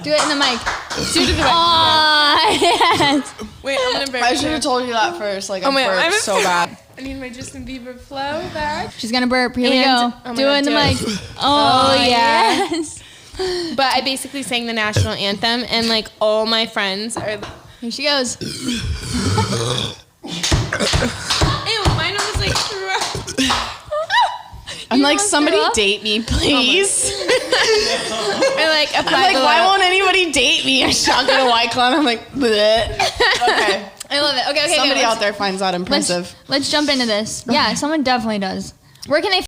Do it in the mic. Do it in the mic. Oh, yes. Wait, I'm gonna burp. I should have told you that first. Like, I burped so bad. I need my Justin Bieber flow back. She's gonna burp. Here we And- go. oh my do God, it in the do mic. it. Oh, yeah. yes. But I basically sang the national anthem, and like all my friends are. Here she goes. Ew, mine was like. I'm like, almost somebody threw up? date me, please. Or like I'm like, why won't anybody date me? A shotgun a White Claw. I'm like, bleh. Okay. I love it. Okay, Somebody okay, out there finds that impressive. Let's jump into this. Yeah, someone definitely does. Where can they